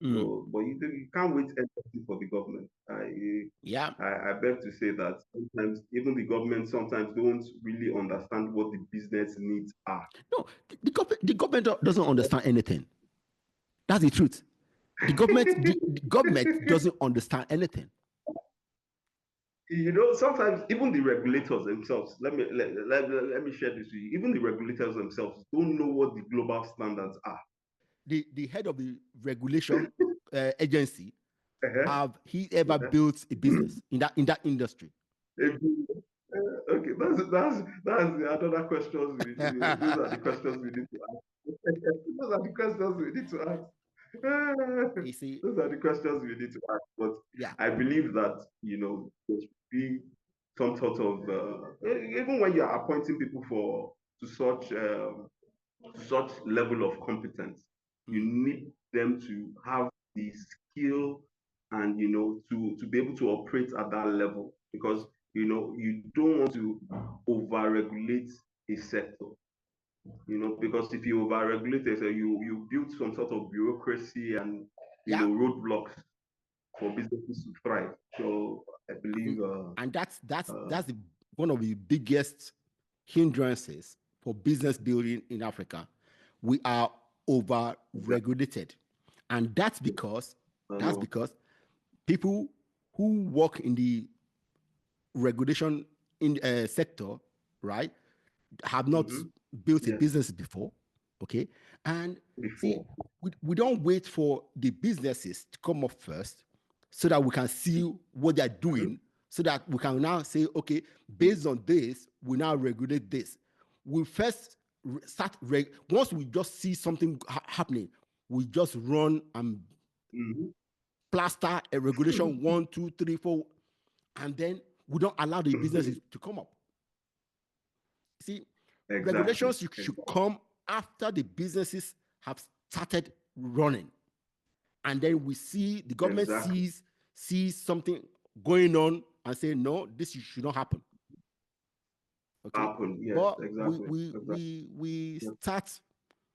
So, but you can't wait endlessly for the government. I beg to say that sometimes even the government sometimes don't really understand what the business needs are. No, the government doesn't understand anything. That's the truth. The government doesn't understand anything. Sometimes even the regulators themselves, let me share this with you. Even the regulators themselves don't know what the global standards are. The head of the regulation agency, have he ever Uh-huh. built a business in that industry? Okay, that's another questions we need to. Those are the questions we need to ask. Those are the questions we need to ask. You see, Those are the questions we need to ask. But yeah, I believe that there should be some sort of even when you are appointing people to such level of competence, you need them to have the skill and to be able to operate at that level, because you don't want to over-regulate a sector. Because if you over-regulate it, you build some sort of bureaucracy and yeah, roadblocks for businesses to thrive. So I believe, and that's one of the biggest hindrances for business building in Africa. We are over-regulated, and that's because people who work in the regulation in sector, right, have not built a business before, okay? And see, we don't wait for the businesses to come up first so that we can see what they're doing, so that we can now say, okay, based on this, we now regulate this. We first start, once we just see something happening, we just run and plaster a regulation 1, 2, 3, 4, and then we don't allow the businesses to come up. See, regulations should come after the businesses have started running, and then we see the government sees something going on and say, no, this should not happen. Okay, yes, but exactly. we start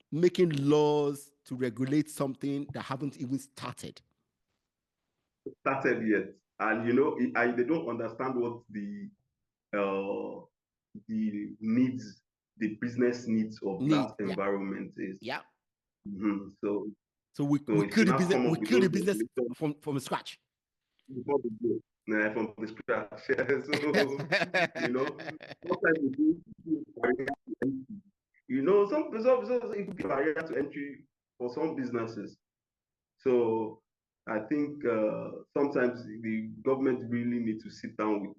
making laws to regulate something that haven't even started Yet, and they don't understand what the needs, the business needs of that environment is. Yeah. So we kill the business from scratch. From the scratch. So sometimes it could be a barrier to entry for some businesses. So I think sometimes the government really need to sit down with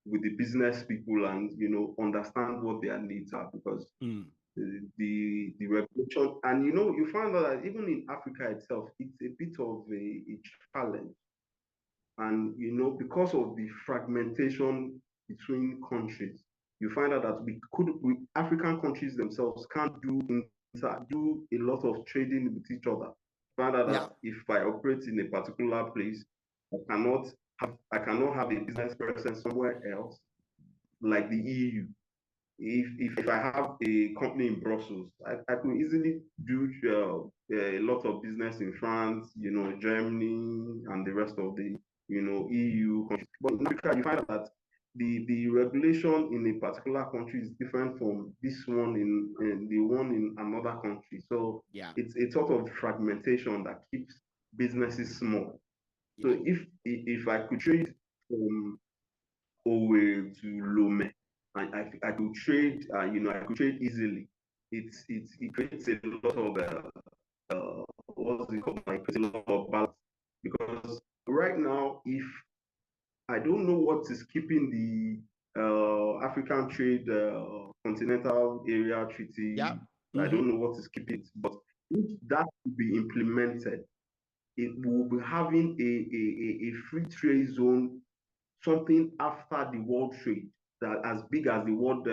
with the business people and understand what their needs are, because the regulation, and you find out that even in Africa itself, it's a bit of a challenge, and because of the fragmentation between countries, you find out that African countries themselves can't do a lot of trading with each other. Find out that if I operate in a particular place, I cannot have a business person somewhere else, like the EU. If I have a company in Brussels, I could easily do a lot of business in France, Germany, and the rest of the EU countries. But in Africa, you find out that the regulation in a particular country is different from this one in the one in another country. So it's a sort of fragmentation that keeps businesses small. So if I could trade from Owe to Lome, I could trade, I could trade easily. It creates a lot of what's it called? It creates a lot of balance, because right now, if I don't know what is keeping the African Trade Continental Area Treaty. I don't know what is keeping it, but if that could be implemented, it will be having a free trade zone, something after the World Trade, that as big as the World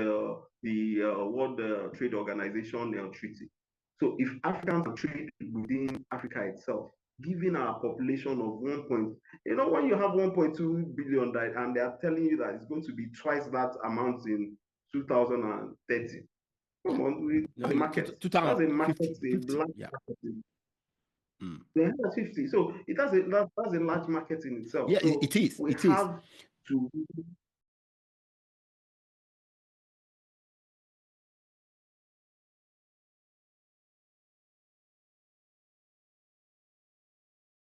Trade Organization treaty. So if Africans trade within Africa itself, given our population of 1 point, when you have 1.2 billion and they are telling you that it's going to be twice that amount in 2030. Come on, the market. That's a market, a black market. 150. So that's a large market in itself. Yeah, so it is. We It have is. to